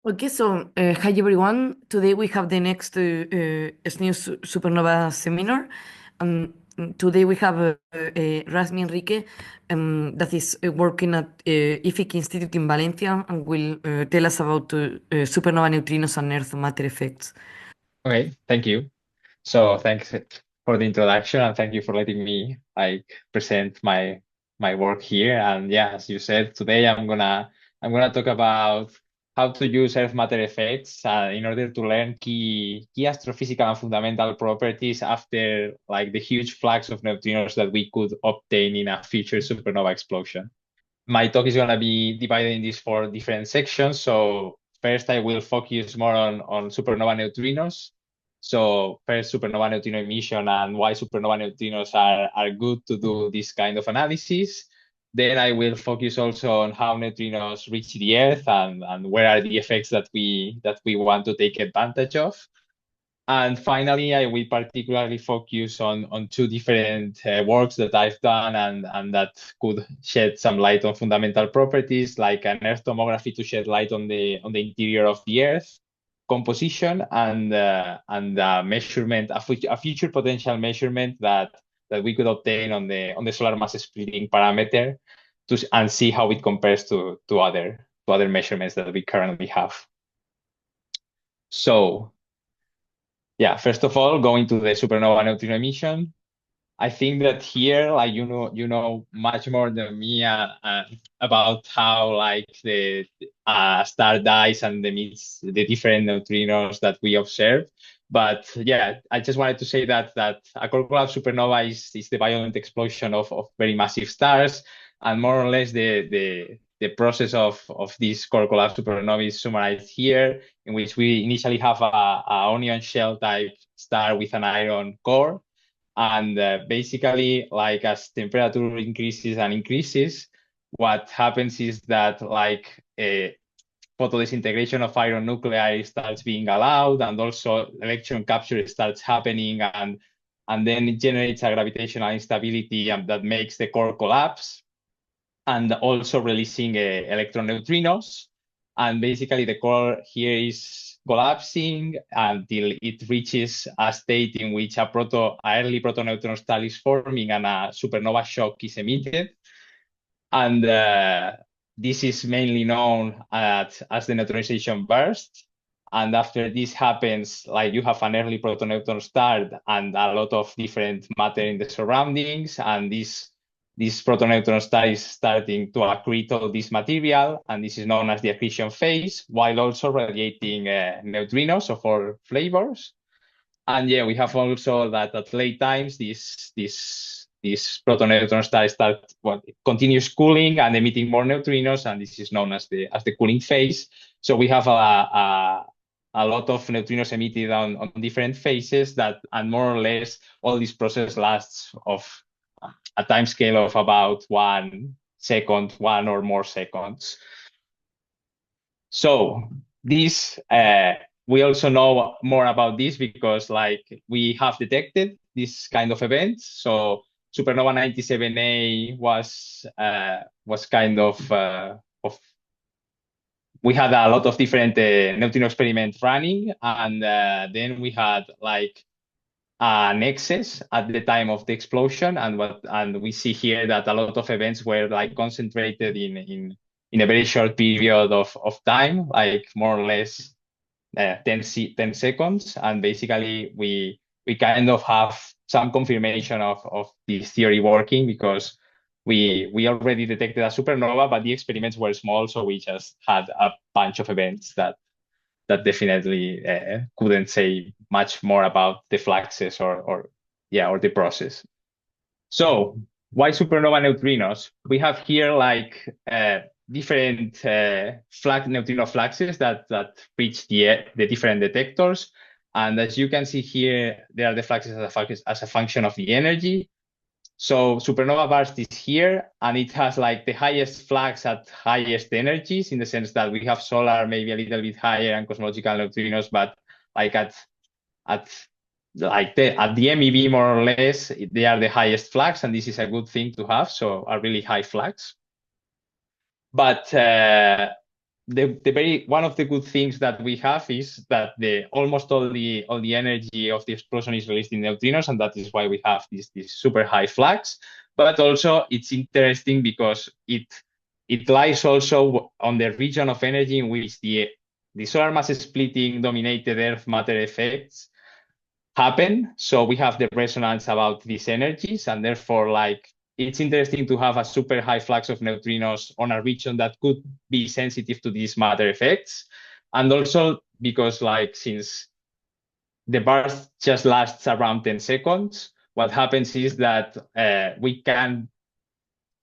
Okay, so hi everyone. Today we have the next SNEWS Supernova seminar. Today we have Rasmi Enrique that is working at IFIC Institute in Valencia and will tell us about supernova neutrinos and Earth matter effects. Okay, thank you. So thanks for the introduction and thank you for letting me present my work here. And yeah, as you said, today I'm gonna talk about how to use Earth matter effects in order to learn key astrophysical and fundamental properties after like the huge flux of neutrinos that we could obtain in a future supernova explosion. My talk is gonna be divided in these four different sections. So first I will focus more on supernova neutrinos. So first supernova neutrino emission and why supernova neutrinos are good to do this kind of analysis. Then I will focus also on how neutrinos reach the Earth and where are the effects that we want to take advantage of. And finally, I will particularly focus on two different works that I've done and that could shed some light on fundamental properties, like an Earth tomography to shed light on the interior of the Earth, composition, and measurement, a future potential measurement that we could obtain on the solar mass splitting parameter and see how it compares to other measurements that we currently have. So. Yeah, first of all, going to the supernova neutrino emission, I think that here, like you know much more than me about how like the star dies and emits the different neutrinos that we observe. But yeah, I just wanted to say that a core collapse supernova is the violent explosion of very massive stars, and more or less the process of this core collapse supernova is summarized here, in which we initially have a onion shell type star with an iron core. And basically, like as temperature increases and increases, what happens is that like photodisintegration of iron nuclei starts being allowed, and also electron capture starts happening, and then it generates a gravitational instability that makes the core collapse, and also releasing electron neutrinos. And basically, the core here is collapsing until it reaches a state in which a early protoneutron star is forming and a supernova shock is emitted. And this is mainly known as the neutronization burst. And after this happens, like you have an early protoneutron star and a lot of different matter in the surroundings, and this protoneutron star is starting to accrete all this material, and this is known as the accretion phase, while also radiating neutrinos of all flavors. And yeah, we have also that at late times, this protoneutron continues cooling and emitting more neutrinos, and this is known as the cooling phase. So we have a lot of neutrinos emitted on different phases and more or less all this process lasts of a time scale of about 1 second, 1 or more seconds. So this we also know more about this because like we have detected this kind of events. So supernova 97A was kind of we had a lot of different neutrino experiments running, and then we had like an excess at the time of the explosion, and we see here that a lot of events were like concentrated in a very short period of time, like more or less 10 seconds. And basically we kind of have some confirmation of this theory working because we already detected a supernova, but the experiments were small, so we just had a bunch of events that definitely couldn't say much more about the fluxes or the process. So why supernova neutrinos? We have here like different neutrino fluxes that reach the different detectors. And as you can see here, there are the fluxes as a function of the energy. So supernova burst is here, and it has like the highest flux at highest energies, in the sense that we have solar maybe a little bit higher and cosmological neutrinos, but like at the MEV more or less, they are the highest flux, and this is a good thing to have. So a really high flux. But one of the good things that we have is that almost all the energy of the explosion is released in neutrinos, and that is why we have this super high flux. But also it's interesting because it lies also on the region of energy in which the solar mass splitting dominated Earth matter effects happen. So we have the resonance about these energies, and therefore, like, it's interesting to have a super high flux of neutrinos on a region that could be sensitive to these matter effects. And also because, like, since the burst just lasts around 10 seconds, what happens is that we can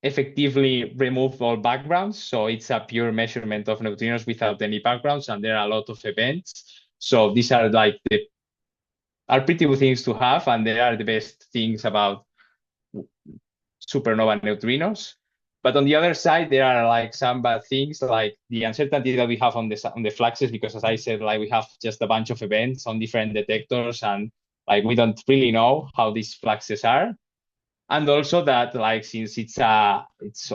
effectively remove all backgrounds. So it's a pure measurement of neutrinos without any backgrounds, and there are a lot of events. So these are like are pretty good things to have, and they are the best things about supernova neutrinos. But on the other side, there are like some bad things, like the uncertainty that we have on the fluxes, because as I said, like we have just a bunch of events on different detectors, and like we don't really know how these fluxes are. And also that, like, since it's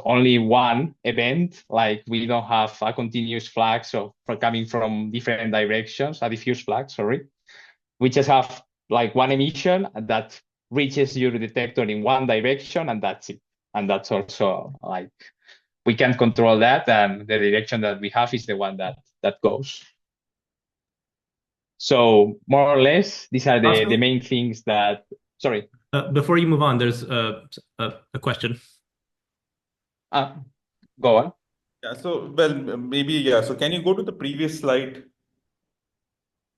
only one event, like we don't have a continuous flux coming from different directions, a diffuse flux, sorry. We just have like one emission that reaches your detector in one direction, and that's it. And that's also like, we can't control that, and the direction that we have is the one that goes. So more or less, these are the main things that, sorry. Before you move on, there's a question. Go on. Yeah, so, well, maybe, yeah. So can you go to the previous slide?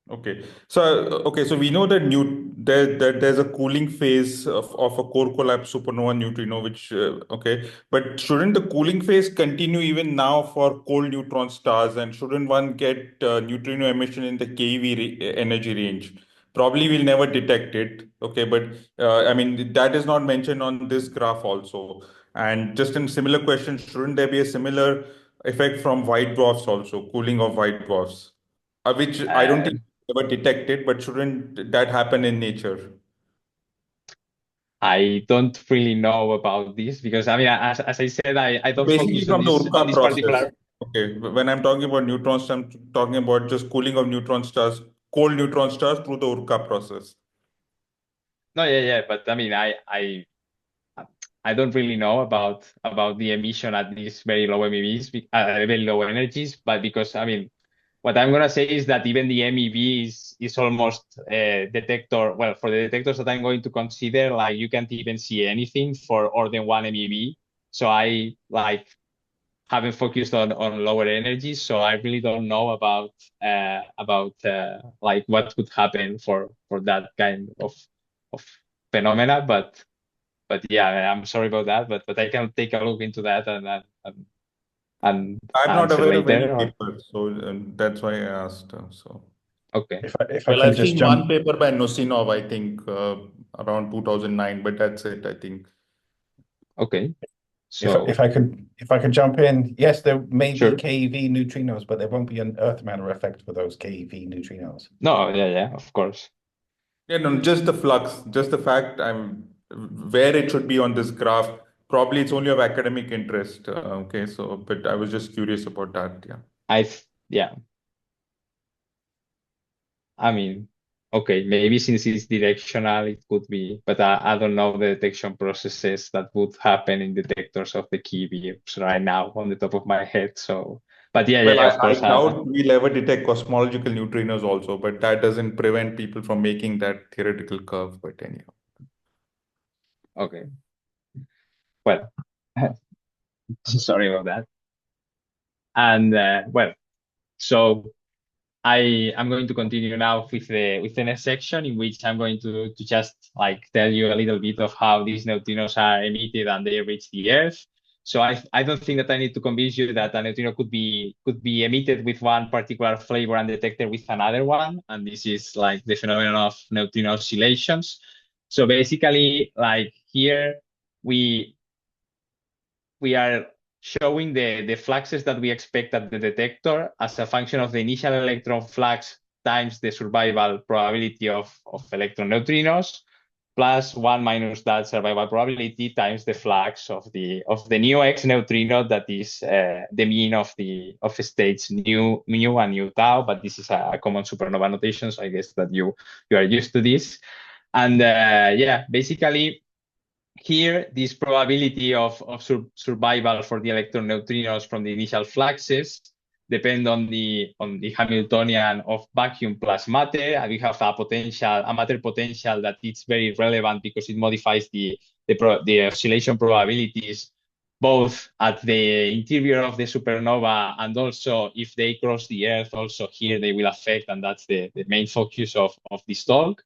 Okay. So we know that there's a cooling phase of a core collapse supernova neutrino, which okay, but shouldn't the cooling phase continue even now for cold neutron stars, and shouldn't one get neutrino emission in the keV energy range? Probably we'll never detect it. Okay, but I mean that is not mentioned on this graph also. And just in similar question, shouldn't there be a similar effect from white dwarfs also, cooling of white dwarfs? Which I don't think ever detected, but shouldn't that happen in nature? I don't really know about this because, I mean, as I said, I don't Basically focus on from the this Urka process. particular. Okay, when I'm talking about neutrons, I'm talking about just cooling of neutron stars, cold neutron stars through the Urka process. No, yeah, but I mean, I don't really know about the emission at these very low MEVs, very low energies, but because, I mean, what I'm gonna say is that even the MEV is almost detector. Well, for the detectors that I'm going to consider, like you can't even see anything for more than one MEV. So I like haven't focused on lower energies, so I really don't know about like what could happen for that kind of phenomena. But yeah, I'm sorry about that. But I can take a look into that and I'm not answer aware of any later. paper, so that's why I asked. So Okay. If I well, can I've just seen jump. one paper by Nosinov, I think around 2009, but that's it, I think. Okay. So If I could jump in, yes, there may be sure. keV neutrinos, but there won't be an Earth matter effect for those keV neutrinos. No, yeah, of course. Yeah, no, just the flux, just the fact I'm where it should be on this graph. Probably it's only of academic interest. Okay, so but I was just curious about that. Yeah. Yeah. I mean, okay, maybe since it's directional, it could be, but I don't know the detection processes that would happen in detectors of the key beams right now on the top of my head. So, but yeah, Well, of I course. doubt we'll ever detect cosmological neutrinos also, but that doesn't prevent people from making that theoretical curve. But anyhow. Okay. Well, sorry about that. And well, so I'm going to continue now with the next section, in which I'm going to just like tell you a little bit of how these neutrinos are emitted and they reach the Earth. So I don't think that I need to convince you that a neutrino could be emitted with one particular flavor and detected with another one. And this is like the phenomenon of neutrino oscillations. So basically, like here we are showing the fluxes that we expect at the detector as a function of the initial electron flux times the survival probability of electron neutrinos. plus 1 minus that survival probability times the flux of the new X neutrino, that is the mean of states mu and nu tau, but this is a common supernova notation, so I guess that you are used to this. And yeah, basically here this probability of survival for the electron neutrinos from the initial fluxes depend on the Hamiltonian of vacuum plus matter, and we have a matter potential that is very relevant because it modifies the oscillation probabilities both at the interior of the supernova, and also if they cross the Earth, also here they will affect, and that's the main focus of this talk.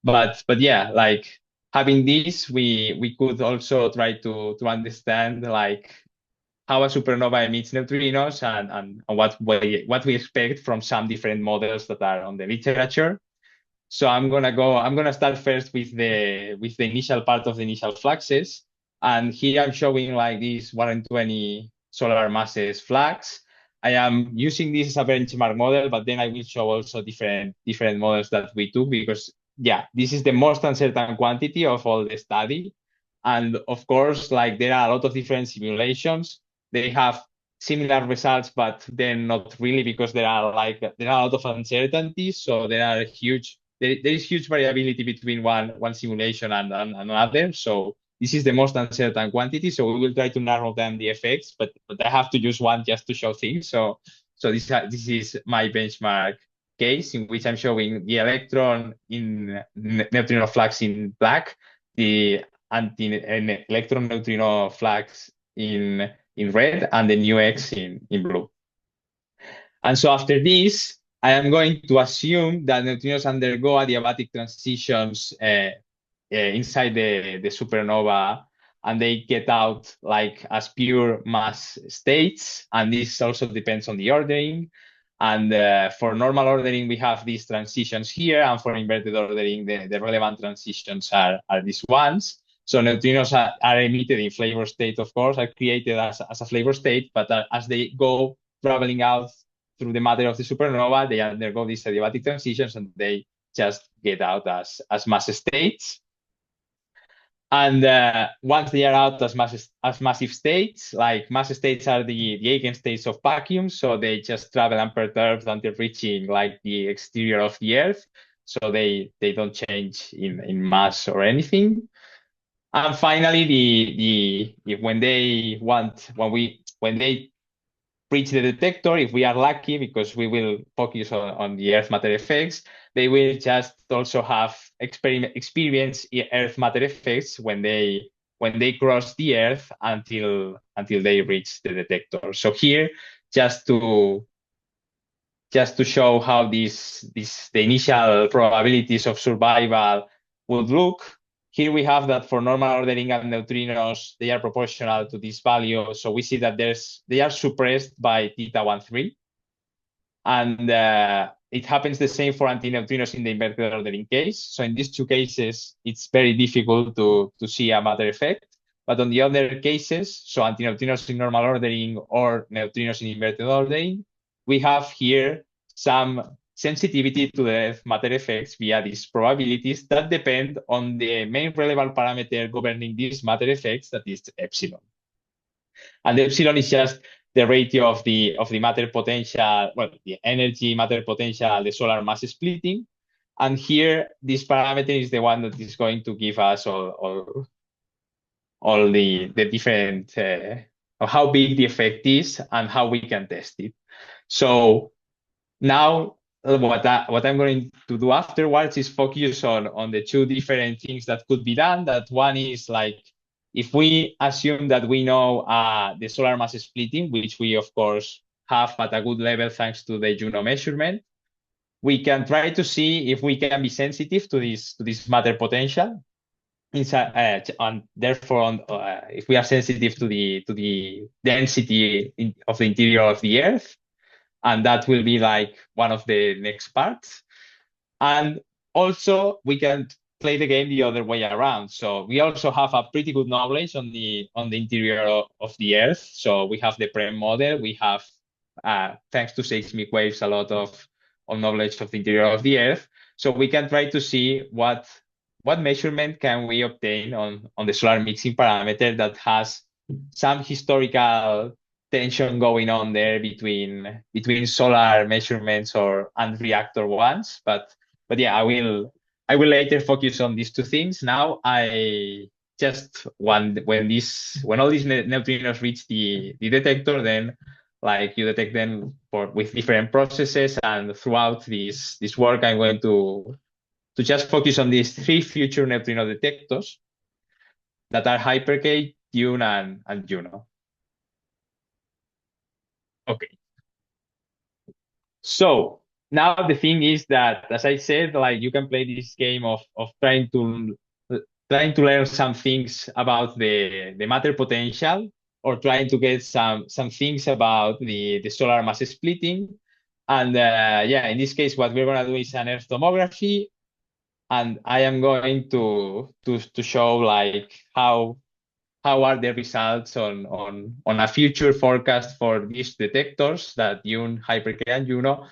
But yeah, like having this, we could also try to understand like how a supernova emits neutrinos and what we expect from some different models that are on the literature. So I'm gonna start first with the initial part of the initial fluxes, and here I'm showing like this 120 solar masses flux. I am using this as a benchmark model, but then I will show also different models that we took, because yeah, this is the most uncertain quantity of all the study. And of course, like there are a lot of different simulations. They have similar results, but then not really, because there are a lot of uncertainties. So there is huge variability between one simulation and another. So this is the most uncertain quantity. So we will try to narrow down the effects, but I have to use one just to show things. So this is my benchmark case, in which I'm showing the electron in neutrino flux in black, the electron neutrino flux in red, and the nu X in blue. And so after this, I am going to assume that neutrinos undergo adiabatic transitions inside the supernova, and they get out like as pure mass states. And this also depends on the ordering. And for normal ordering, we have these transitions here, and for inverted ordering, the relevant transitions are these ones. So neutrinos are emitted in flavor state, of course, are created as a flavor state, but as they go traveling out through the matter of the supernova, they undergo these adiabatic transitions, and they just get out as mass states. And once they are out as massive states, like mass states are the eigenstates of vacuum, so they just travel unperturbed until reaching like the exterior of the Earth. So they don't change in mass or anything. And finally, when they reach the detector, if we are lucky, because we will focus on the Earth matter effects, they will just also have experience Earth matter effects when they cross the Earth until they reach the detector. So here, just to show how the initial probabilities of survival would look, here we have that for normal ordering and neutrinos, they are proportional to this value. So we see that they are suppressed by θ13. And it happens the same for antineutrinos in the inverted ordering case. So in these two cases, it's very difficult to see a matter effect. But on the other cases, so antineutrinos in normal ordering or neutrinos in inverted ordering, we have here some sensitivity to the matter effects via these probabilities that depend on the main relevant parameter governing these matter effects, that is epsilon. And the epsilon is just the ratio of the matter potential, well, the energy matter potential, the solar mass splitting. And here, this parameter is the one that is going to give us all the different, how big the effect is and how we can test it. So now, what I'm going to do afterwards is focus on the two different things that could be done. That one is like, if we assume that we know the solar mass splitting, which we of course have at a good level thanks to the Juno measurement, we can try to see if we can be sensitive to this matter potential inside, and therefore, if we are sensitive to the density of the interior of the Earth. And that will be like one of the next parts. And also we can play the game the other way around. So we also have a pretty good knowledge on the interior of the Earth. So we have the PREM model. We have, thanks to seismic waves, a lot of knowledge of the interior of the Earth. So we can try to see what what measurement can we obtain on the solar mixing parameter that has some historical tension going on there between solar measurements and reactor ones. But yeah, I will later focus on these two things. Now I just when all these neutrinos reach the detector, then like you detect them with different processes, and throughout this work I'm going to just focus on these three future neutrino detectors that are Hyper-K, Dune, and Juno. Okay. So now the thing is that, as I said, like you can play this game of trying to learn some things about the matter potential, or trying to get some things about the solar mass splitting. And yeah, in this case, what we're gonna do is an Earth tomography, and I am going to show like how are the results on a future forecast for these detectors, that Dune, Hyper-K, and Juno,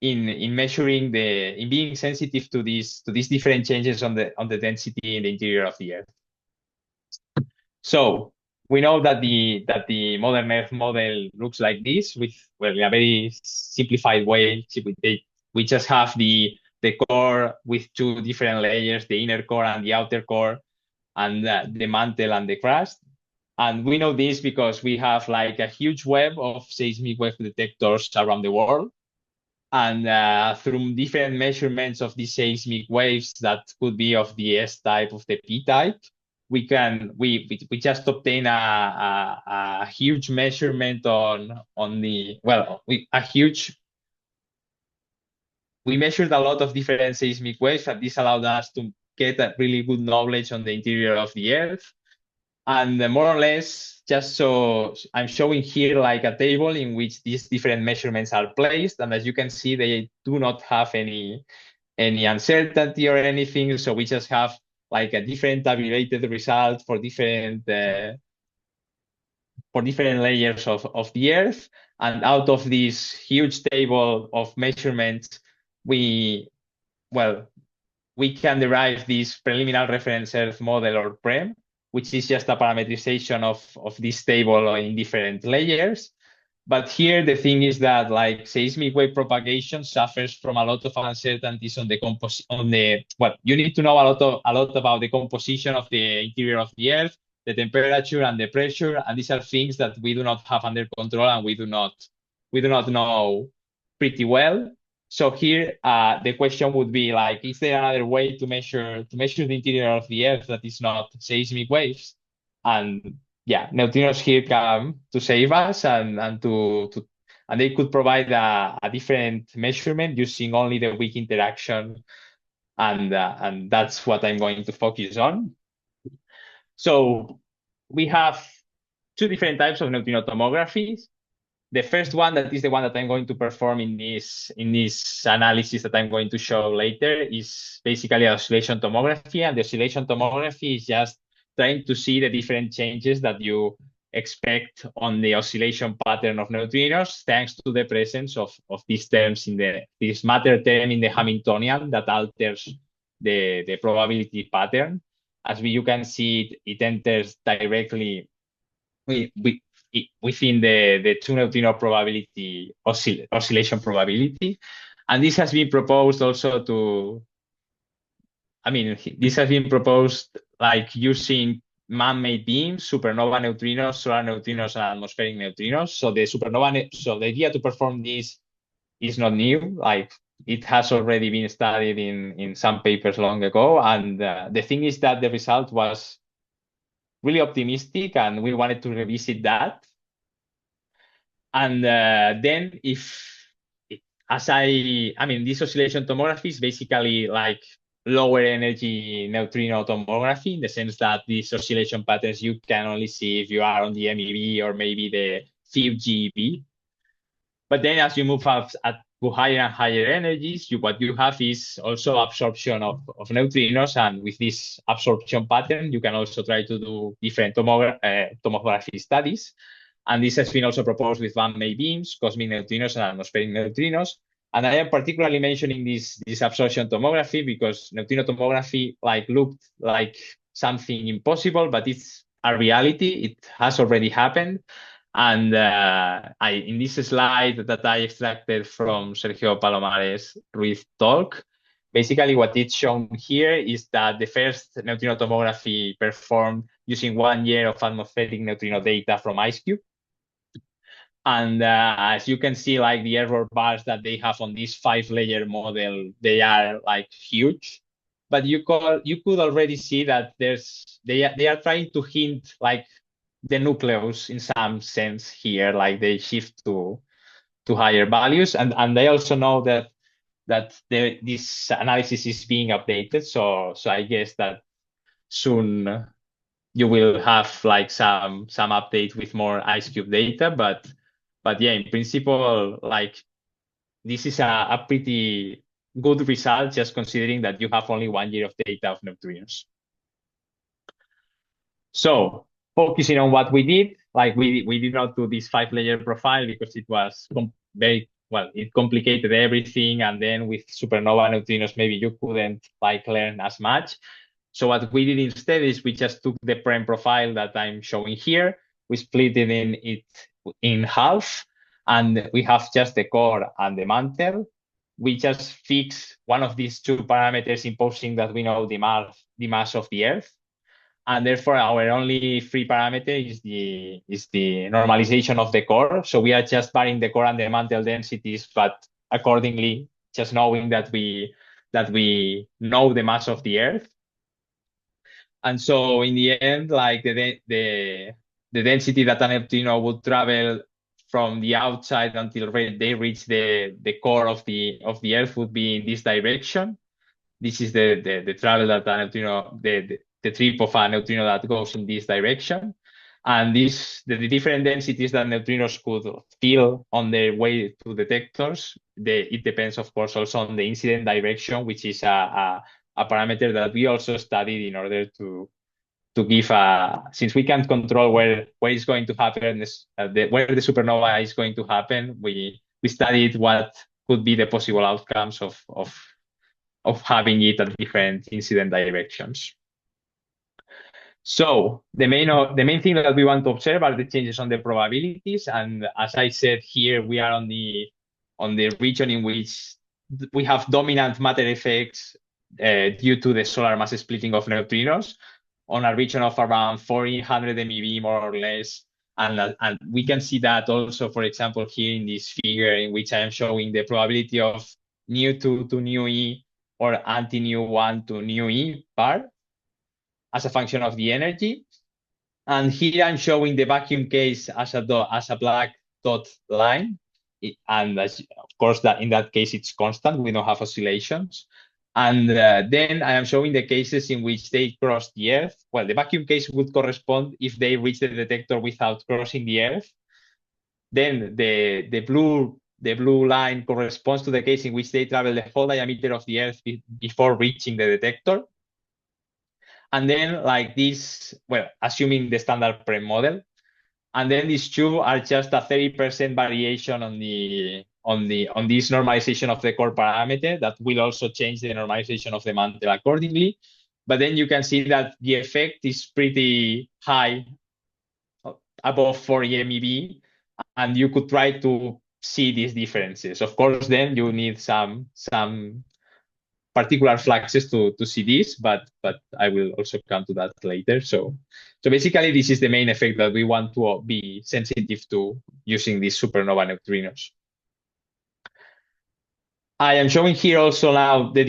in measuring in being sensitive to these different changes on the density in the interior of the Earth. So we know that the modern Earth model looks like this, with in a very simplified way. We just have the core with two different layers, the inner core and the outer core, and the mantle and the crust. And we know this because we have like a huge web of seismic wave detectors around the world. And through different measurements of these seismic waves that could be of the S type, of the P type, we just obtain a huge measurement we measured a lot of different seismic waves, and this allowed us to get a really good knowledge on the interior of the Earth. And more or less, just so I'm showing here like a table in which these different measurements are placed. And as you can see, they do not have any uncertainty or anything. So we just have like a different tabulated result for different layers of the Earth. And out of this huge table of measurements, we can derive this preliminary reference Earth model, or PREM, which is just a parameterization of this table in different layers. But here the thing is that like seismic wave propagation suffers from a lot of uncertainties on you need to know a lot about the composition of the interior of the Earth, the temperature and the pressure, and these are things that we do not have under control, and we do not know pretty well. So here, the question would be like, is there another way to measure the interior of the Earth that is not seismic waves? And yeah, neutrinos here come to save us, and they could provide a different measurement using only the weak interaction, and that's what I'm going to focus on. So we have two different types of neutrino tomographies. The first one, that is the one that I'm going to perform in this analysis that I'm going to show later, is basically oscillation tomography. And the oscillation tomography is just trying to see the different changes that you expect on the oscillation pattern of neutrinos, thanks to the presence of these terms this matter term in the Hamiltonian that alters the probability pattern. As you can see, it enters directly within the two neutrino probability oscillation probability. And this has been proposed also this has been proposed like using man-made beams, supernova neutrinos, solar neutrinos, and atmospheric neutrinos. So the idea to perform this is not new. Like it has already been studied in some papers long ago. And the thing is that the result was really optimistic, and we wanted to revisit that. And then this oscillation tomography is basically like lower energy neutrino tomography, in the sense that these oscillation patterns you can only see if you are on the MEV or maybe the FIB-GeV. But then as you move up to higher and higher energies, what you have is also absorption of neutrinos, and with this absorption pattern, you can also try to do different tomography studies. And this has been also proposed with man-made beams, cosmic neutrinos, and atmospheric neutrinos. And I am particularly mentioning this absorption tomography because neutrino tomography looked like something impossible, but it's a reality. It has already happened. And in this slide that I extracted from Sergio Palomares' Ruiz talk, basically what it's shown here is that the first neutrino tomography performed using 1 year of atmospheric neutrino data from IceCube. And as you can see, the error bars that they have on this 5-layer model, they are huge. But you could already see that they are trying to hint the nucleus in some sense here, they shift to higher values, and they also know that this analysis is being updated. So I guess that soon you will have some update with more IceCube data, but yeah, in principle, this is a pretty good result, just considering that you have only 1 year of data of neutrinos. So focusing on what we did, we did not do this 5-layer profile because it was it complicated everything. And then with supernova neutrinos, maybe you couldn't learn as much. So what we did instead is we just took the PREM profile that I'm showing here. We split it in half, and we have just the core and the mantle. We just fix one of these two parameters, imposing that we know the mass of the Earth. And therefore, our only free parameter is the normalization of the core. So we are just varying the core and the mantle densities, but accordingly, just knowing that we know the mass of the Earth. And so in the end, the density that a neutrino would travel from the outside until they reach the core of the Earth would be in this direction. This is the travel that a neutrino, the trip of a neutrino that goes in this direction. And the different densities that neutrinos could feel on their way to detectors, it depends, of course, also on the incident direction, which is a parameter that we also studied in order to give since we can't control where it's going to happen, where the supernova is going to happen, we studied what could be the possible outcomes of having it at different incident directions. So the main thing that we want to observe are the changes on the probabilities. And as I said here, we are on the region in which we have dominant matter effects due to the solar mass splitting of neutrinos on a region of around 400 MeV, more or less. And we can see that also, for example, here in this figure, in which I am showing the probability of nu2 to nu-e or anti-nu1 to nu-e part as a function of the energy. And here I'm showing the vacuum case as a black dot line. And of course, that in that case, it's constant. We don't have oscillations. And then I am showing the cases in which they cross the Earth. Well, the vacuum case would correspond if they reach the detector without crossing the Earth. Then the blue line corresponds to the case in which they travel the whole diameter of the Earth before reaching the detector. And then this, assuming the standard PREM model. And then these two are just a 30% variation on this normalization of the core parameter that will also change the normalization of the mantle accordingly. But then you can see that the effect is pretty high, above 40 MeV, and you could try to see these differences. Of course, then you need some particular fluxes to see this, but I will also come to that later. So basically, this is the main effect that we want to be sensitive to using these supernova neutrinos. I am showing here also now the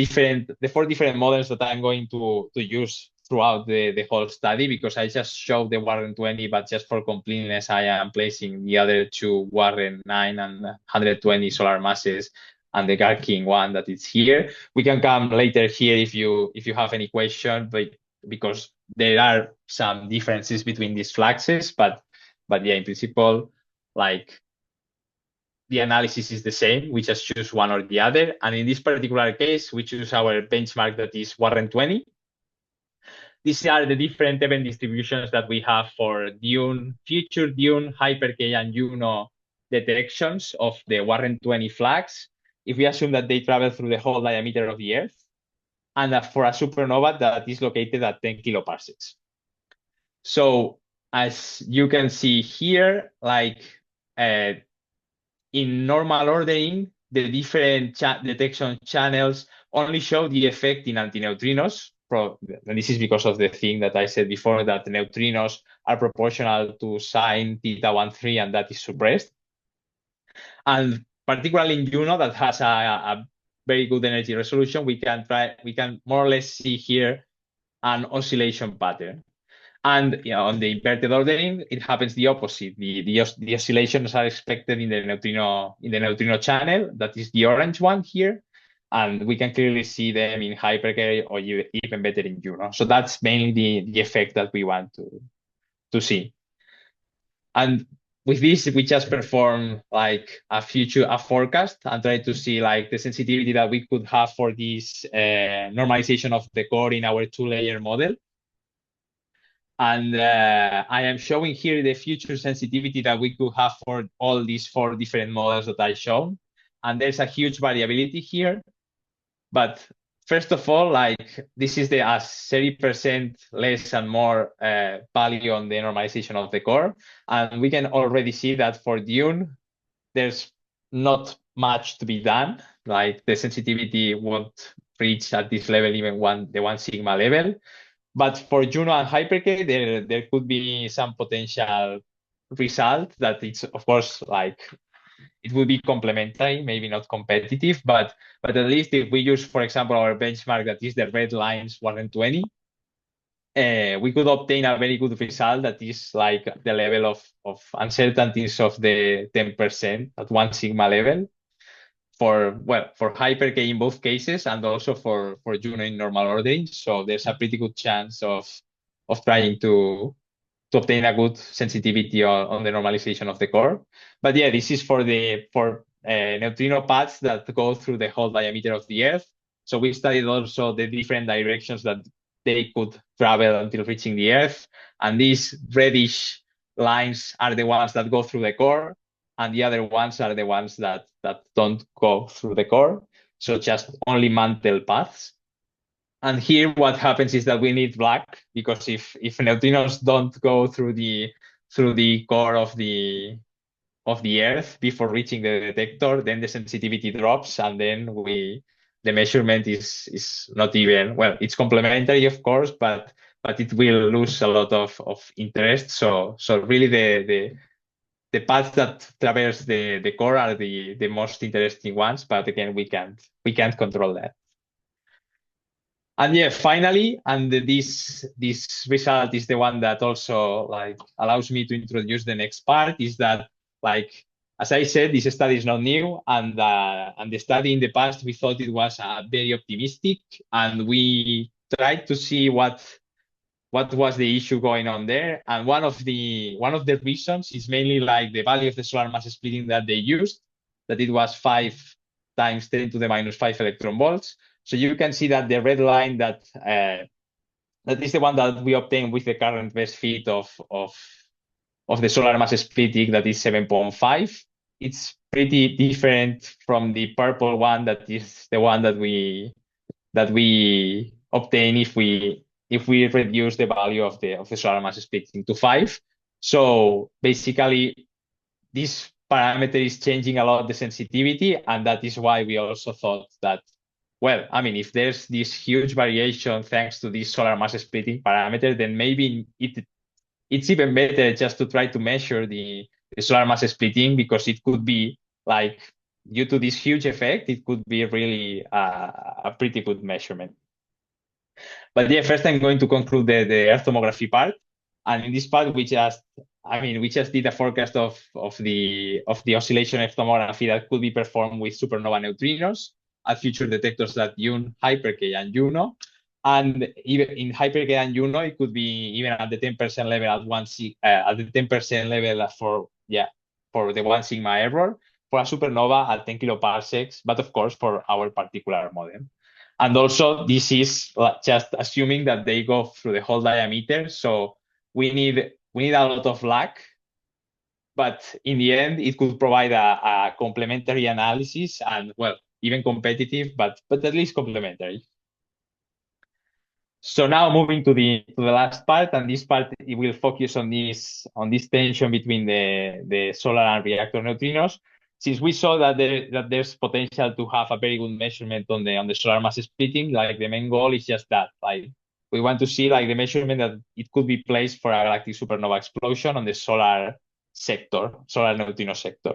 4 different models that I'm going to use throughout the whole study, because I just showed the Warren 20, but just for completeness, I am placing the other 2 Warren 9 and 120 solar masses and the Garkin one that is here. We can come later here if you have any question, but because there are some differences between these fluxes, but yeah, in principle, the analysis is the same. We just choose one or the other. And in this particular case, we choose our benchmark that is Warren 20. These are the different event distributions that we have for future Dune, Hyper-K, and Juno detections of the Warren 20 flux if we assume that they travel through the whole diameter of the Earth, and for a supernova that is located at 10 kiloparsecs. So as you can see here, like in normal ordering, the different detection channels only show the effect in antineutrinos. And this is because of the thing that I said before, that the neutrinos are proportional to sine θ13, and that is suppressed. And particularly in Juno, that has a very good energy resolution, we can more or less see here an oscillation pattern. And on the inverted ordering, it happens the opposite. The oscillations are expected in the neutrino channel. That is the orange one here, and we can clearly see them in Hypercare or even better in Juno. So that's mainly the effect that we want to see. And with this, we just perform like a forecast and try to see like the sensitivity that we could have for this normalization of the core in our 2-layer model. And I am showing here the future sensitivity that we could have for all these 4 different models that I shown. And there's a huge variability here. But first of all, like this is the 30% less and more value on the normalization of the core. And we can already see that for Dune, there's not much to be done. Like the sensitivity won't reach at this level, even the 1 sigma level. But for Juno and Hypercare, there could be some potential result that it's, of course, like it would be complementary, maybe not competitive, but at least if we use, for example, our benchmark that is the red lines 1 and 20, we could obtain a very good result that is like the level of uncertainties of the 10% at 1 sigma level for Hypercare in both cases, and also for Juno in normal ordering. So there's a pretty good chance of trying to obtain a good sensitivity on the normalization of the core. But yeah, this is for neutrino paths that go through the whole diameter of the Earth. So we studied also the different directions that they could travel until reaching the Earth. And these reddish lines are the ones that go through the core, and the other ones are the ones that don't go through the core. So just only mantle paths. And here what happens is that we need black, because if neutrinos don't go through the core of the Earth before reaching the detector, then the sensitivity drops, and then the measurement is not even, well, it's complementary, of course, but it will lose a lot of interest. So really the paths that traverse the core are the most interesting ones, but again, we can't control that. And yeah, finally, and this result is the one that also like allows me to introduce the next part, is that, like, as I said, this study is not new, and the study in the past, we thought it was very optimistic, and we tried to see what was the issue going on there. And one of the reasons is mainly like the value of the solar mass splitting that they used, that it was 5 times 10 to the minus 5 electron volts. So you can see that the red line that is the one that we obtained with the current best fit of the solar mass splitting, that is 7.5. It's pretty different from the purple one, that is the one that we obtain if we reduce the value of the solar mass splitting to 5. So basically, this parameter is changing a lot the sensitivity, and that is why we also thought that, well, I mean, if there's this huge variation thanks to this solar mass splitting parameter, then maybe it's even better just to try to measure the solar mass splitting, because it could be like, due to this huge effect, it could be really a pretty good measurement. But yeah, first I'm going to conclude the Earth tomography part. And in this part, we just did a forecast of the oscillation Earth tomography that could be performed with supernova neutrinos at future detectors at Dune, Hypercare, and Juno. And even in Hypercare and Juno, it could be even at the 10% level at the 10% level for the 1 sigma error for a supernova at 10 kiloparsecs, but of course for our particular model. And also, this is just assuming that they go through the whole diameter. So we need a lot of luck, but in the end, it could provide a complementary analysis. And well, even competitive, but at least complementary. So now moving to the last part, and this part it will focus on this tension between the solar and reactor neutrinos. Since we saw that there's potential to have a very good measurement on the solar mass splitting, like the main goal is just that, like we want to see like the measurement that it could be placed for a galactic supernova explosion on the solar sector, solar neutrino sector.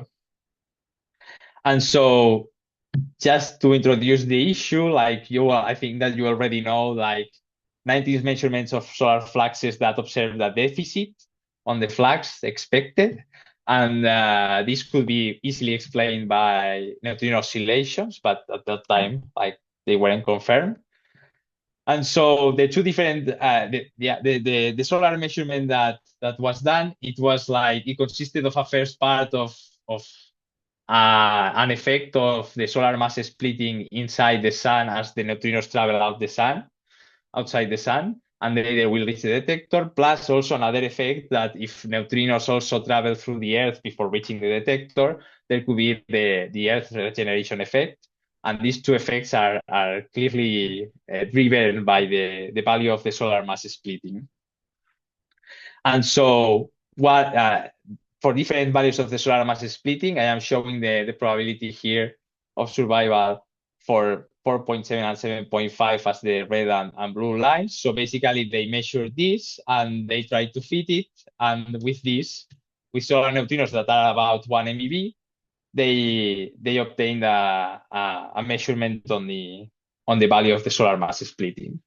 And so just to introduce the issue, like I think that you already know, like 19 measurements of solar fluxes that observe the deficit on the flux expected. And this could be easily explained by neutrino oscillations, but at that time, like they weren't confirmed. And so the two different, the solar measurement that was done, it was like, it consisted of a first part of an effect of the solar mass splitting inside the sun as the neutrinos travel outside the sun, and they will reach the detector, plus also another effect that if neutrinos also travel through the Earth before reaching the detector, there could be the Earth regeneration effect. And these two effects are clearly driven by the value of the solar mass splitting. And so for different values of the solar mass splitting, I am showing the probability here of survival for 4.7 and 7.5 as the red and blue lines. So basically they measure this and they try to fit it. And with this, with solar neutrinos that are about 1 MeV, they obtained a measurement on the value of the solar mass splitting.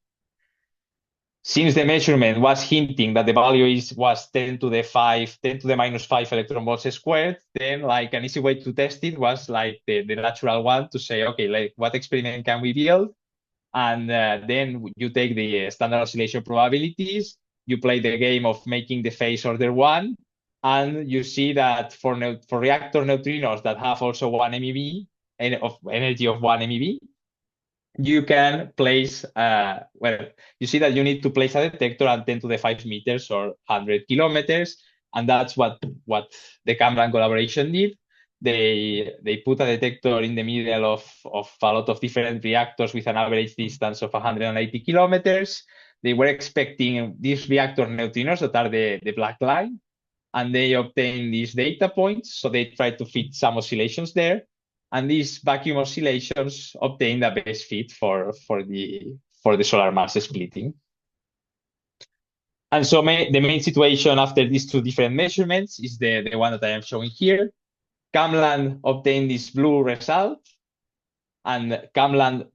Since the measurement was hinting that the value was 10 to the minus 5 electron volts squared, then like an easy way to test it was like the natural one to say, okay, like what experiment can we build? And then you take the standard oscillation probabilities, you play the game of making the phase order 1, and you see that for reactor neutrinos that have also 1 MeV, of energy of 1 MeV, you can place, you see that you need to place a detector at 10 to the 5 meters or 100 kilometers. And that's what the Camlan collaboration did. They put a detector in the middle of a lot of different reactors with an average distance of 180 kilometers. They were expecting these reactor neutrinos that are the black line, and they obtained these data points. So they tried to fit some oscillations there. And these vacuum oscillations obtained the best fit for the solar mass splitting. And so the main situation after these two different measurements is the one that I am showing here. Camlan obtained this blue result, and Camlan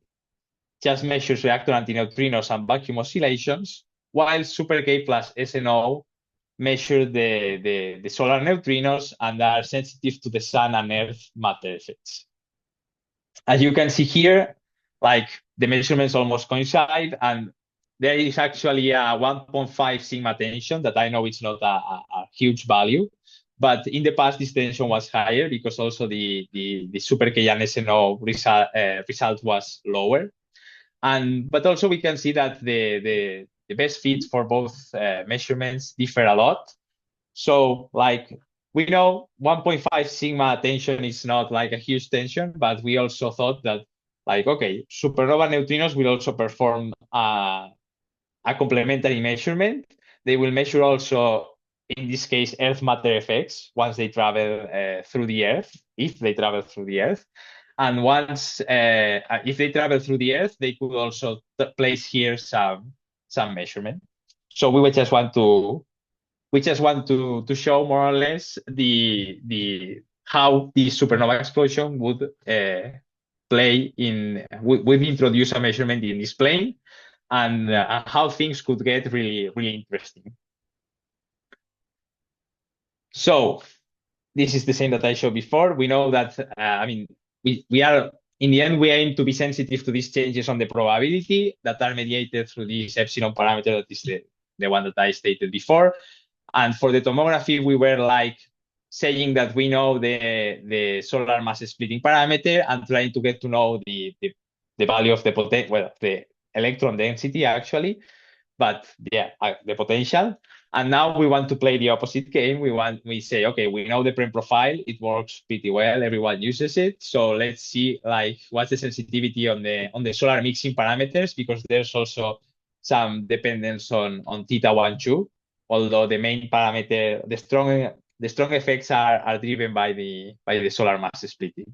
just measures reactor antineutrinos and vacuum oscillations, while Super K plus SNO measure the solar neutrinos and are sensitive to the sun and earth matter effects. As you can see here, like the measurements almost coincide, and there is actually a 1.5 sigma tension that I know it's not a huge value, but in the past this tension was higher because also the Super K and SNO result was lower. But also we can see that the best fits for both measurements differ a lot. So like we know 1.5 sigma tension is not like a huge tension, but we also thought that like, okay, supernova neutrinos will also perform a complementary measurement. They will measure also, in this case, Earth matter effects once they travel through the Earth, if they travel through the Earth. And once, if they travel through the Earth, they could also place here some measurement. So we just want to show more or less how the supernova explosion would play would introduce a measurement in this plane, and how things could get really, really interesting. So this is the same that I showed before. We know that, I mean, we are, in the end, we aim to be sensitive to these changes on the probability that are mediated through this epsilon parameter that is the one that I stated before. And for the tomography, we were like saying that we know the solar mass splitting parameter and trying to get to know the value of the electron density actually, but yeah, the potential. And now we want to play the opposite game. We say, okay, we know the prem profile. It works pretty well. Everyone uses it. So let's see like what's the sensitivity on the solar mixing parameters, because there's also some dependence on theta 1, 2. Although the main parameter, the strong effects are driven by the solar mass splitting.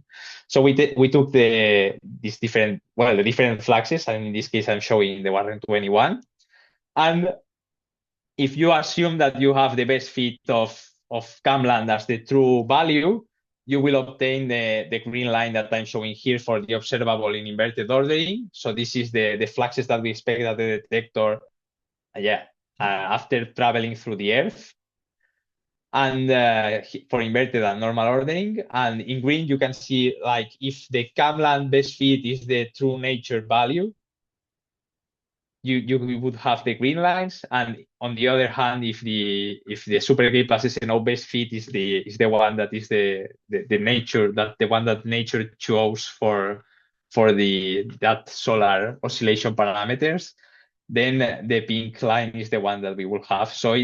So we took the different fluxes, and in this case I'm showing the 121. And if you assume that you have the best fit of Camland as the true value, you will obtain the green line that I'm showing here for the observable in inverted ordering. So this is the fluxes that we expect at the detector, after traveling through the Earth. And for inverted and normal ordering. And in green, you can see like if the Camland best fit is the true nature value, you would have the green lines. And on the other hand, if the super K plus SNO best fit is the one that is the nature, the one that nature chose for that solar oscillation parameters, then the pink line is the one that we will have. So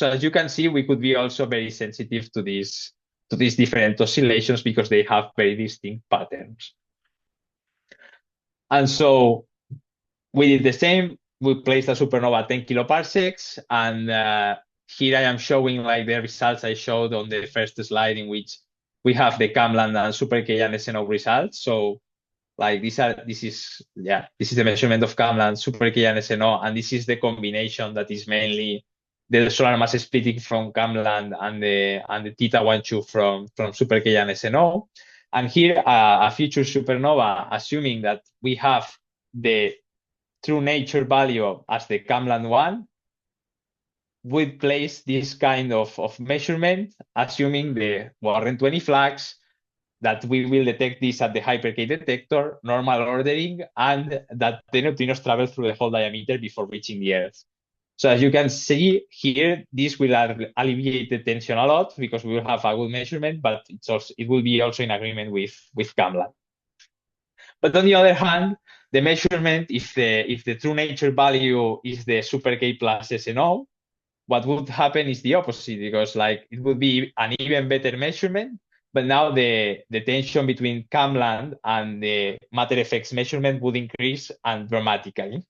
as you can see, we could be also very sensitive to these different oscillations because they have very distinct patterns. And so we did the same. We placed a supernova at 10 kiloparsecs, and here I am showing like the results I showed on the first slide, in which we have the Camland and Super K and SNO results. So like this is the measurement of Camland, Super K and SNO, and this is the combination that is mainly the solar mass splitting from Camland and the theta 1, 2 from Super K and SNO. And here a future supernova, assuming that we have the true nature value as the Camland one, would place this kind of measurement, assuming the Warren 20 flux, that we will detect this at the Hyper K detector, normal ordering, and that the neutrinos travel through the whole diameter before reaching the Earth. So as you can see here, this will alleviate the tension a lot because we will have a good measurement, but it will be also in agreement with Camland. But on the other hand, the measurement, if the true nature value is the Super K plus SNO, what would happen is the opposite, because like it would be an even better measurement, but now the tension between Camland and the matter effects measurement would increase and dramatically.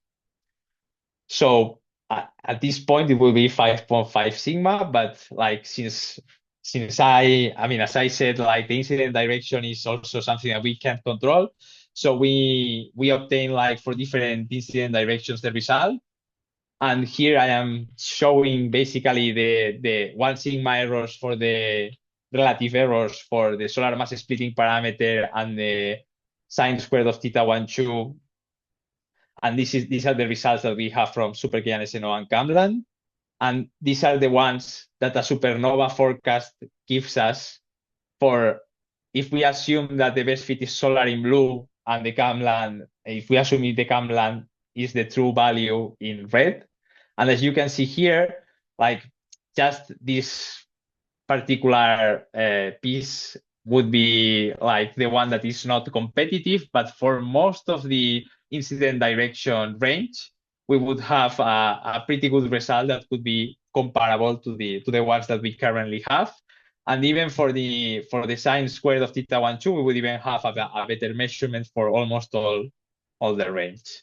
So at this point, it will be 5.5 sigma, but like since as I said, like the incident direction is also something that we can't control. So we obtain like for different incident directions the result. And here I am showing basically the 1 sigma errors for the relative errors for the solar mass splitting parameter and the sine squared of theta 1, 2. And these are the results that we have from Super K and SNO and Camland. And these are the ones that a supernova forecast gives us for if we assume that the best fit is solar in blue and the Camland, if we assume the Camland is the true value in red. And as you can see here, like just this particular piece would be like the one that is not competitive, but for most of the incident direction range, we would have a pretty good result that could be comparable to the ones that we currently have. And even for the sine squared of theta 1, 2, we would even have a better measurement for almost all the range.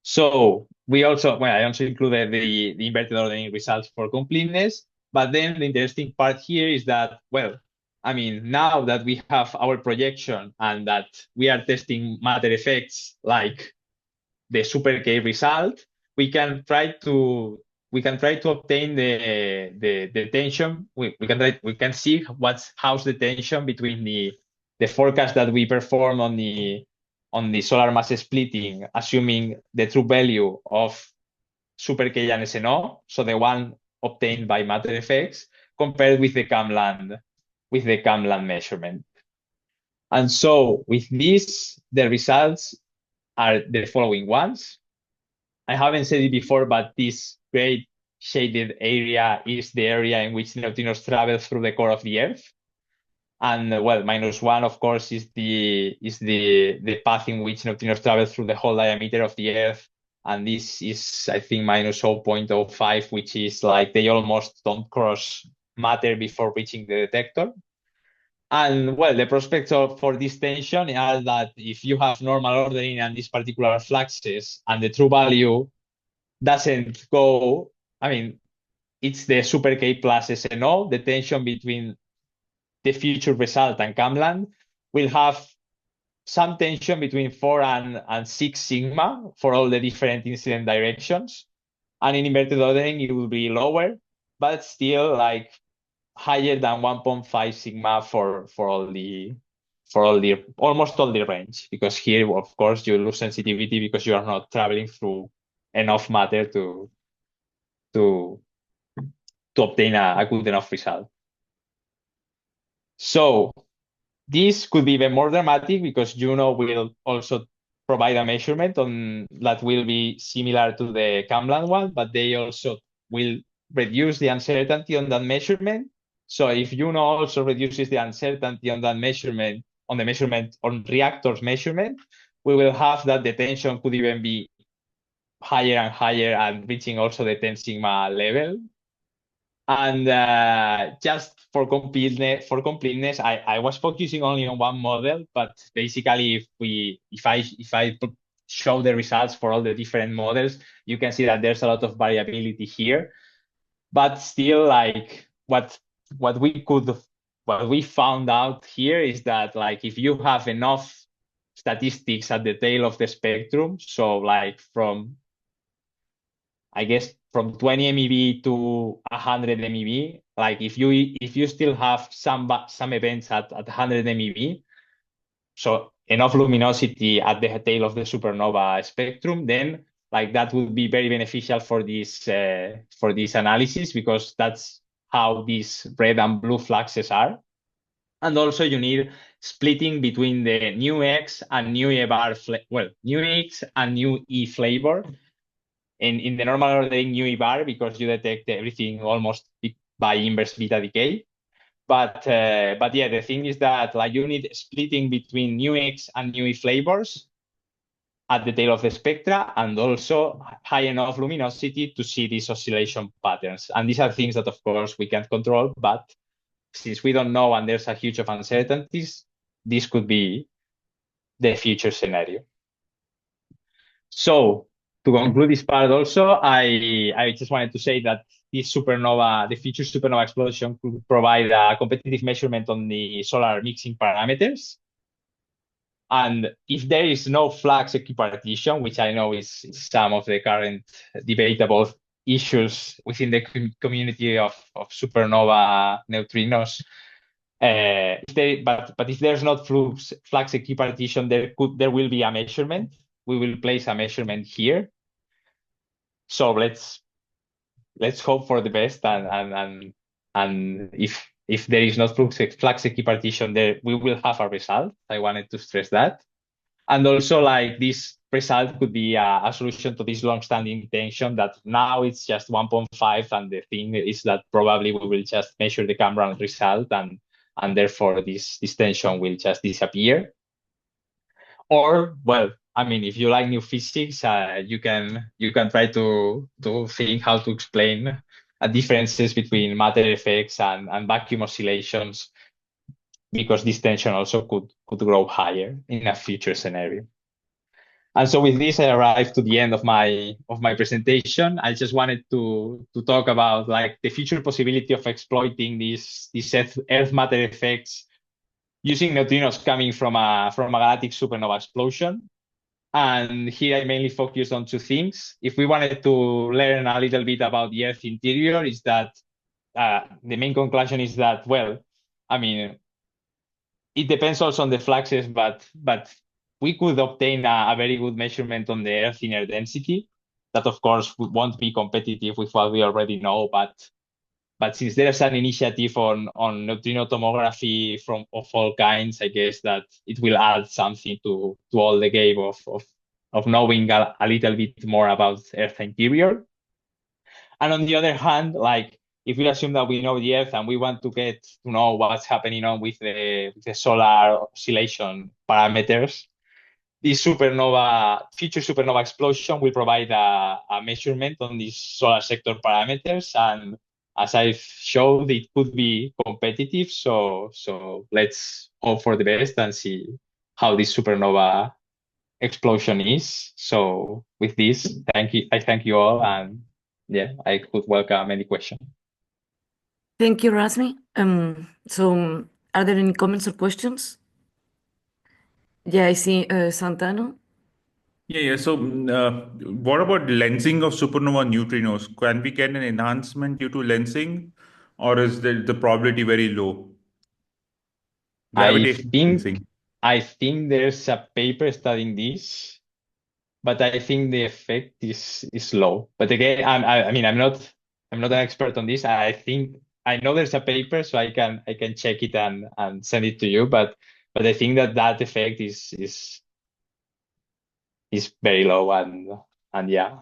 So I also included the inverted ordering results for completeness. But then the interesting part here is that, now that we have our projection and that we are testing matter effects like the Super K result, we can try to obtain the tension. We can see how's the tension between the forecast that we perform on the solar mass splitting, assuming the true value of Super K and SNO, so the one obtained by matter effects, compared with the Camland measurement. And so with this, the results are the following ones. I haven't said it before, but this gray shaded area is the area in which neutrinos travel through the core of the Earth. And -1, of course, is the path in which neutrinos travel through the whole diameter of the Earth and this is, I think, minus 0.05, which is like they almost don't cross matter before reaching the detector. And well, the prospects for this tension are that if you have normal ordering and these particular fluxes and the true value doesn't go, I mean, it's the super K plus SNO, the tension between the future result and Camland will have some tension between 4 and 6 sigma for all the different incident directions. And in inverted ordering, it will be lower, but still like higher than 1.5 sigma for almost all the range, because here, of course, you lose sensitivity because you are not traveling through enough matter to obtain a good enough result. So this could be even more dramatic because Juno will also provide a measurement that will be similar to the Camland one, but they also will reduce the uncertainty on that measurement. So if Juno also reduces the uncertainty on that measurement, on reactors measurement, we will have that the tension could even be higher and higher and reaching also the 10 sigma level. And just for completeness, I was focusing only on one model, but basically, if I show the results for all the different models, you can see that there's a lot of variability here. But still, like what we found out here is that like if you have enough statistics at the tail of the spectrum, so like from 20 MeV to 100 MeV, like if you still have some events at 100 MeV, so enough luminosity at the tail of the supernova spectrum, then like that would be very beneficial for this analysis, because that's how these red and blue fluxes are. And also you need splitting between the new X and new E bar, new X and new E flavor. In the normal ordering new E bar, because you detect everything almost by inverse beta decay. But yeah, the thing is that like you need splitting between new X and new E flavors at the tail of the spectra, and also high enough luminosity to see these oscillation patterns. And these are things that, of course, we can't control, but since we don't know and there's a huge of uncertainties, this could be the future scenario. So to conclude this part also, I just wanted to say that this supernova, the future supernova explosion, could provide a competitive measurement on the solar mixing parameters. And if there is no flux equipartition, which I know is some of the current debatable issues within the community of supernova neutrinos, but if there's not flux equipartition, there will be a measurement. We will place a measurement here. So let's hope for the best, and if there is not flux equipartition, there we will have a result. I wanted to stress that. And also, like, this result could be a solution to this long-standing tension that now it's just 1.5, and the thing is that probably we will just measure the Camland result, and therefore this tension will just disappear. Or, well, I mean, if you like new physics, you can try to think how to explain differences between matter effects and vacuum oscillations, because this tension also could grow higher in a future scenario. And so with this, I arrived to the end of my presentation. I just wanted to talk about like the future possibility of exploiting these Earth matter effects using neutrinos coming from a galactic supernova explosion. And here I mainly focused on two things. If we wanted to learn a little bit about the Earth interior, is that the main conclusion is that, well, I mean, it depends also on the fluxes, but we could obtain a very good measurement on the Earth inner density. That, of course, won't be competitive with what we already know, but since there's an initiative on neutrino tomography of all kinds, I guess that it will add something to all the game of knowing a little bit more about Earth interior. And on the other hand, like, if we assume that we know the Earth and we want to get to know what's happening on with the solar oscillation parameters, this future supernova explosion will provide a measurement on these solar sector parameters, and as I've showed, it could be competitive. So let's hope for the best and see how this supernova explosion is. So with this, I thank you all, and yeah, I could welcome any question. Thank you, Rasmi. So, are there any comments or questions? Yeah, I see Santano. Yeah. So, what about lensing of supernova neutrinos? Can we get an enhancement due to lensing, or is the probability very low? I Gravitational think lensing. there's a paper studying this, but I think the effect is low. But again, I mean, I'm not an expert on this. I think I know there's a paper, so I can check it and send it to you. But I think that effect is very low, and yeah.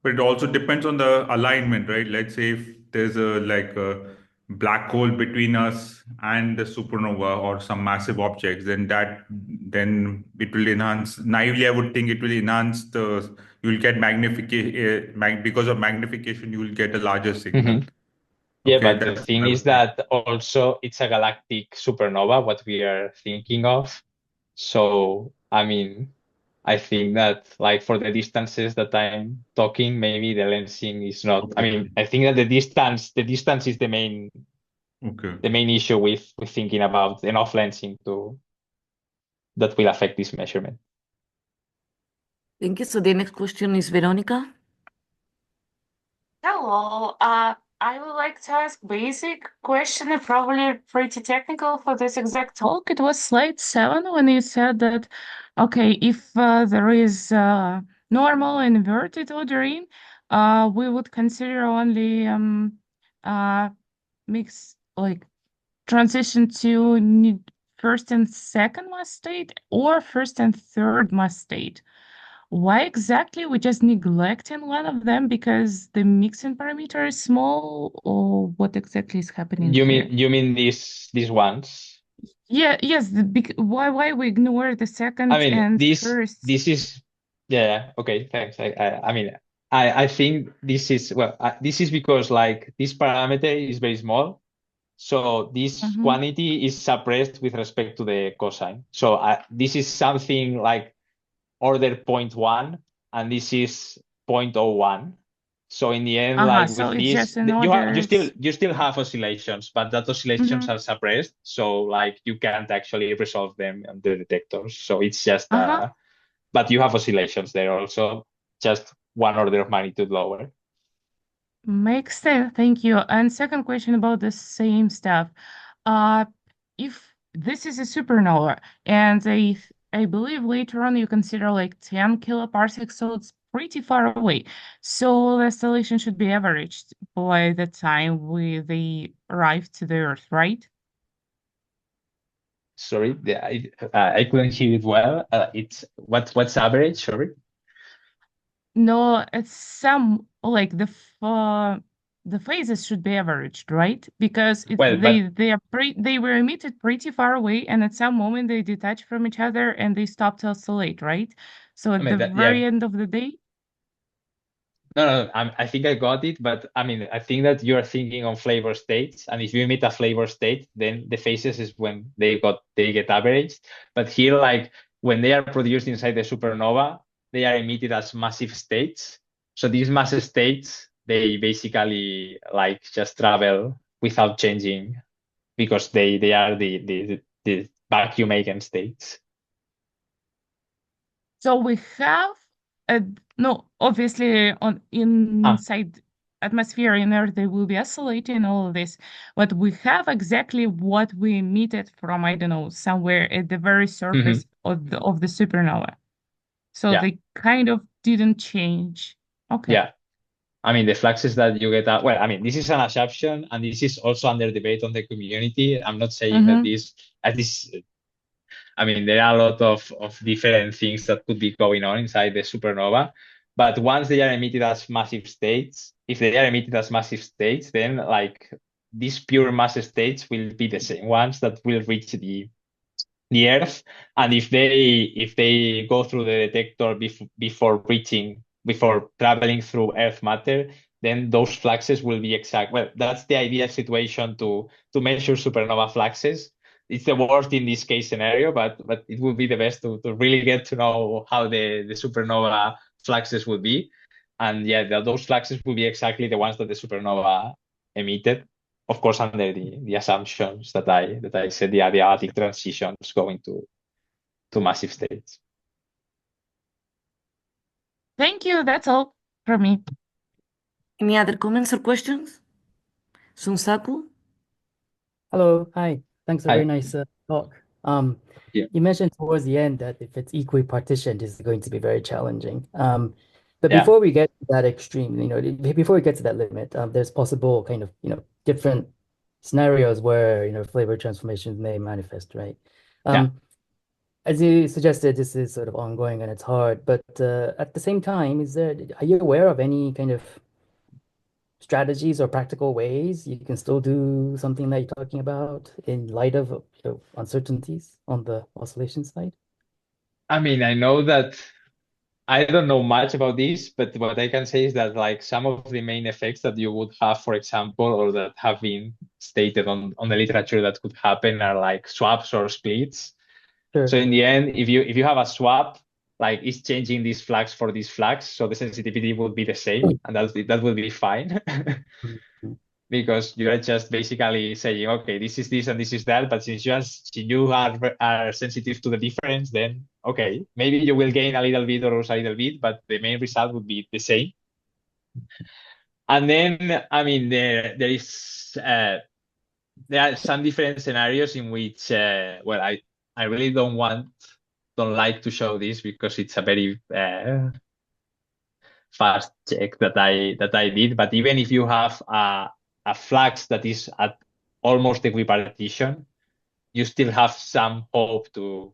But it also depends on the alignment, right? Let's say if there's a black hole between us and the supernova or some massive objects, then it will enhance. Naively, I would think it will enhance you'll get magnification, because of magnification, you will get a larger signal. Yeah, Okay, but the that's thing what I is would think. that also it's a galactic supernova, what we are thinking of. So, I mean, I think that like for the distances that I'm talking, maybe the lensing is not. I mean, I think that the distance is the main Okay. issue with thinking about enough lensing that will affect this measurement. Thank you. So, the next question is Veronica. Hello. I would like to ask basic question, probably pretty technical for this exact talk. It was slide 7 when you said that, okay, if there is normal inverted ordering, we would consider only mix like transition to first and second mass state or first and third mass state. Why exactly we just neglecting one of them because the mixing parameter is small, or what exactly is happening here? You mean these ones? Yeah, yes. Why we ignore the I second mean, and this first? is yeah, okay, thanks. I mean, I think this is this is because like this parameter is very small, so this quantity is suppressed with respect to the cosine. So this is something like order 0.1, and this is 0.01. So in the end, like So with it's this, just an order. you still have oscillations, but that oscillations are suppressed. So like you can't actually resolve them on the detectors. So it's just but you have oscillations there also, just one order of magnitude lower. Makes sense. Thank you. And second question about the same stuff. If this is a supernova, and I believe later on you consider like 10 kiloparsecs, so it's pretty far away. So the oscillation should be averaged by the time they arrive to the Earth, right? Sorry, I couldn't hear it well. It's what's average? Sorry. No, it's some like the phases should be averaged, right? Because they were emitted pretty far away, and at some moment they detach from each other and they stop to oscillate, right? So at the very end of the day. No, I think I got it, but I mean, I think that you are thinking on flavor states, and if you emit a flavor state, then the phases is when they get averaged. But here, like when they are produced inside the supernova, they are emitted as massive states. So these massive states, they basically like just travel without changing because they are the vacuum eigenstates. So we have obviously inside atmosphere in Earth they will be oscillating all of this, but we have exactly what we emitted from, I don't know, somewhere at the very surface of the supernova. So they kind of didn't change. Okay. Yeah. I mean, the fluxes that you get out, well, I mean, this is an assumption, and this is also under debate on the community. I'm not saying that I mean, there are a lot of different things that could be going on inside the supernova. But once they are emitted as massive states, if they are emitted as massive states, then like these pure mass states will be the same ones that will reach the Earth, and if they go through the detector before traveling through Earth matter, then those fluxes will be exact. Well, that's the ideal situation to measure supernova fluxes. It's the worst in this case scenario, but it would be the best to really get to know how the supernova fluxes would be. And yeah, those fluxes will be exactly the ones that the supernova emitted, of course, under the assumptions that I said, the adiabatic transitions going to massive states. Thank you. That's all from me. Any other comments or questions? Sunsaku? Hello, hi. Thanks for a Hi. very nice talk. Yeah. You mentioned towards the end that if it's equally partitioned, it's going to be very challenging. But Yeah. before we get to that extreme, before we get to that limit, there's possible kind of, different scenarios where, flavor transformations may manifest, right? Yeah. As you suggested, this is sort of ongoing and it's hard, but at the same time, are you aware of any kind of strategies or practical ways you can still do something that you're talking about in light of uncertainties on the oscillation side? I mean, I know that I don't know much about this, but what I can say is that like some of the main effects that you would have, for example, or that have been stated on the literature that could happen are like swaps or splits. Sure. So in the end, if you have a swap, like it's changing this flux for this flux, so the sensitivity will be the same, and that will be fine. Because you are just basically saying, okay, this is this and this is that, but since you are sensitive to the difference, then okay, maybe you will gain a little bit or lose a little bit, but the main result would be the same. And then, I mean, there are some different scenarios in which, well, I really don't like to show this because it's a very fast check that I did. But even if you have a flux that is at almost equipartition, you still have some hope to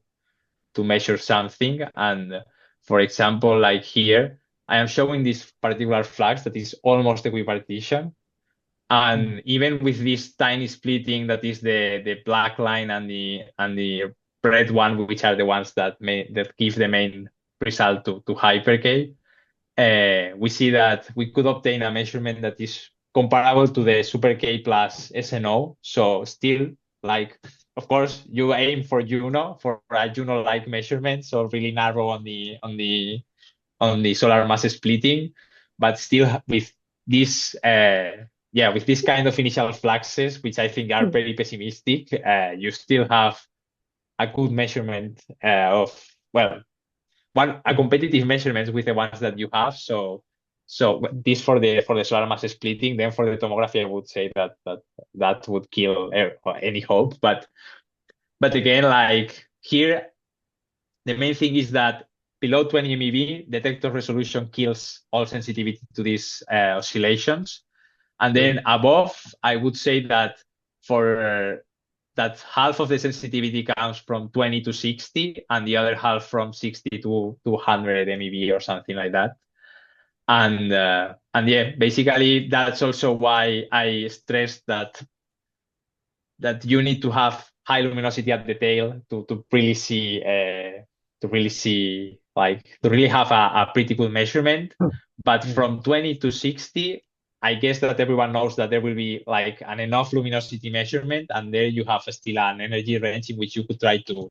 measure something. And for example, like here, I am showing this particular flux that is almost equipartition. And even with this tiny splitting, that is the black line and the red one, which are the ones that give the main result to hyper K, we see that we could obtain a measurement that is comparable to the super K plus SNO. So still, like, of course, you aim for Juno, for a Juno-like measurement, so really narrow on the solar mass splitting, but still with this with this kind of initial fluxes, which I think are very pessimistic, you still have a good measurement of, well, a competitive measurement with the ones that you have. So this for the solar mass splitting. Then for the tomography, I would say that would kill any hope. But again, like here, the main thing is that below 20 MeV, detector resolution kills all sensitivity to these oscillations. And then above, I would say that that half of the sensitivity comes from 20 to 60, and the other half from 60 to 200 MeV or something like that. And yeah, basically that's also why I stressed that you need to have high luminosity at the tail to really see to really have a pretty good measurement. But from 20 to 60, I guess that everyone knows that there will be like an enough luminosity measurement, and there you have still an energy range in which you could try to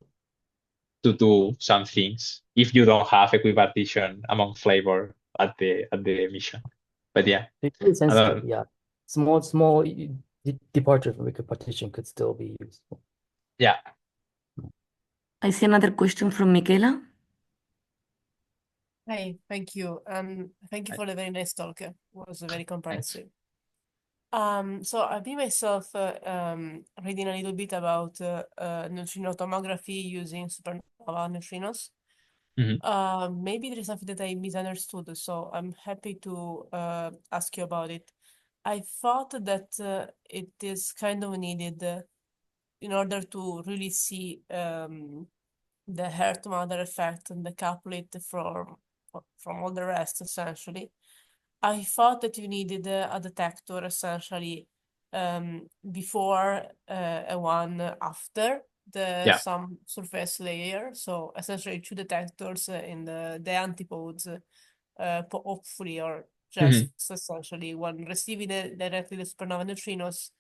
do some things if you don't have equipartition among flavor at the emission. But yeah, It's really sensitive, yeah. Small departure from equipartition could still be useful. Yeah. I see another question from Michaela. Hi, thank you. Thank you for the very nice talk. It was very comprehensive. So I've been myself reading a little bit about neutrino tomography using supernova neutrinos. Maybe there is something that I misunderstood, so I'm happy to ask you about it. I thought that it is kind of needed in order to really see the Earth matter effect and decouple it from all the rest, essentially. I thought that you needed a detector essentially before and one after, Yeah. some surface layer. So essentially, two detectors in the antipodes, hopefully, or just essentially one receiving directly the supernova neutrinos,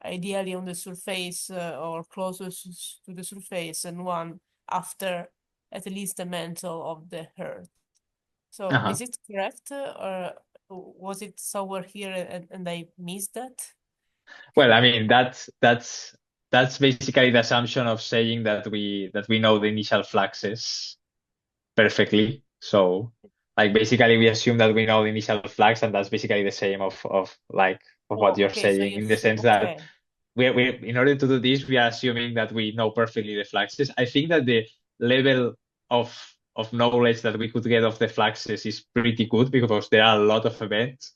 ideally on the surface or closest to the surface, and one after at least the mantle of the Earth. So is it correct, or was it somewhere here and I missed that? Well, I mean that's basically the assumption of saying that we know the initial fluxes perfectly. So like basically we assume that we know the initial flux, and that's basically the same of what you're Okay, so saying, you in the sense that okay. we in order to do this, we are assuming that we know perfectly the fluxes. I think that the level of knowledge that we could get of the fluxes is pretty good because there are a lot of events.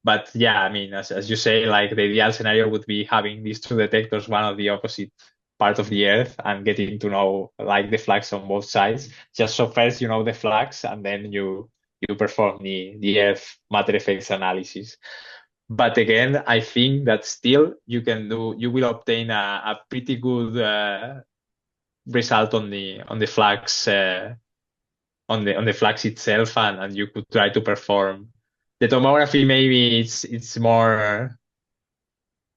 But yeah, I mean, as you say, like the ideal scenario would be having these two detectors, one on the opposite part of the Earth, and getting to know like the flux on both sides. Just so first you know the flux, and then you perform the Earth matter effects analysis. But again, I think that still you will obtain a pretty good result on the flux on the flux itself, and you could try to perform the tomography. Maybe it's more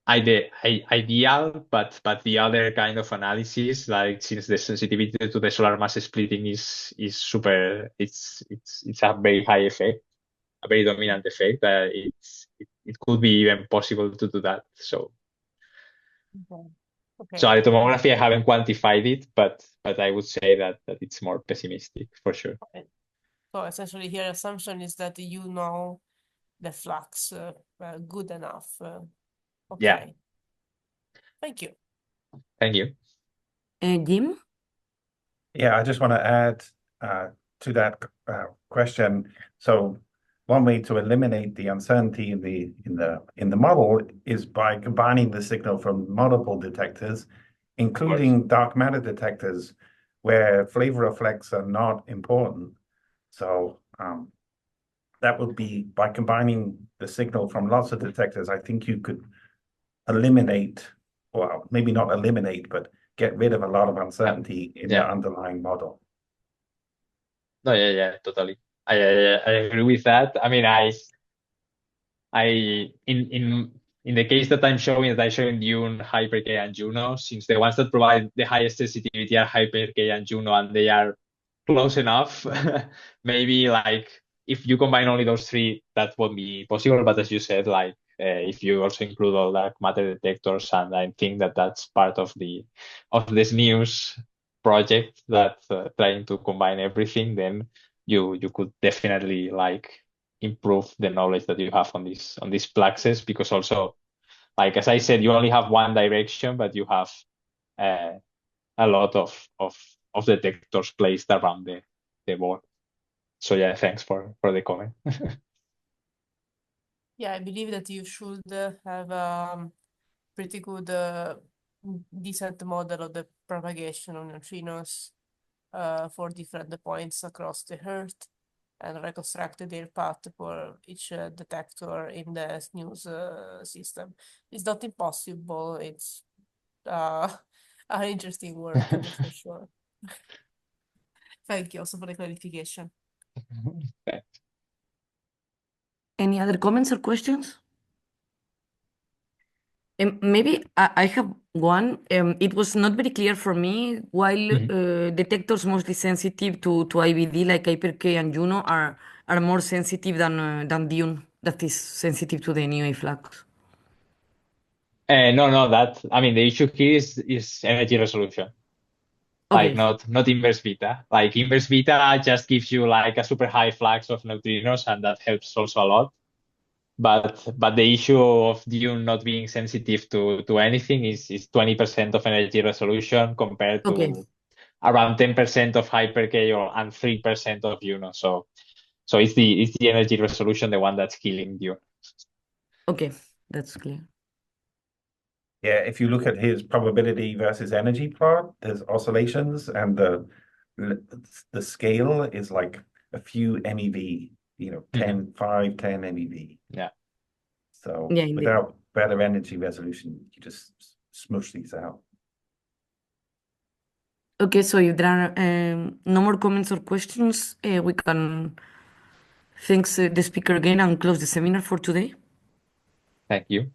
ideal, but the other kind of analysis, like since the sensitivity to the solar mass splitting is super, it's a very high effect, a very dominant effect. It could be even possible to do that. So Okay. the tomography, I haven't quantified it, but I would say that it's more pessimistic for sure. Okay. So essentially, here assumption is that you know the flux good enough. Okay. Yeah. Thank you. Thank you. Jim? Yeah, I just want to add to that question. So one way to eliminate the uncertainty in the model is by combining the signal from multiple detectors, including dark matter detectors, where flavor effects are not important. So that would be by combining the signal from lots of detectors. I think you could eliminate, well, maybe not eliminate, but get rid of a lot of uncertainty in the underlying model. No, yeah, totally. I agree with that. I mean, in the case that I'm showing, Dune, Hyper K, and Juno, since the ones that provide the highest sensitivity are Hyper K and Juno, and they are close enough, maybe like if you combine only those three, that won't be possible. But as you said, like if you also include all dark matter detectors, and I think that that's part of the SNEWS project, that trying to combine everything, then you could definitely like improve the knowledge that you have on these fluxes, because also, like as I said, you only have one direction, but you have a lot of detectors placed around the board. So yeah, thanks for the comment. Yeah, I believe that you should have pretty good decent model of the propagation of neutrinos for different points across the Earth, and reconstruct their path for each detector in the SNEWS system. It's not impossible. It's an interesting work, that's for sure. Thank you also for the clarification. Any other comments or questions? Maybe I have one. It was not very clear for me while detectors mostly sensitive to IBD like Hyper-K and Juno are more sensitive than Dune, that is sensitive to the new flux. No, that, I mean, the issue here is energy resolution. Like Okay. not inverse beta. Like inverse beta just gives you like a super high flux of neutrinos, and that helps also a lot. But the issue of Dune not being sensitive to anything is 20% of energy resolution compared to around 10% of Hyper-K and 3% of Juno. So it's the energy resolution, the one that's killing Dune. Okay, that's clear. Yeah, if you look at his probability versus energy plot, there's oscillations, and the scale is like a few MeV, 10, 5, 10 MeV. Yeah. So Yeah, indeed. without better energy resolution, you just smush these out. Okay, so if there are no more comments or questions, we can thanks the speaker again and close the seminar for today. Thank you.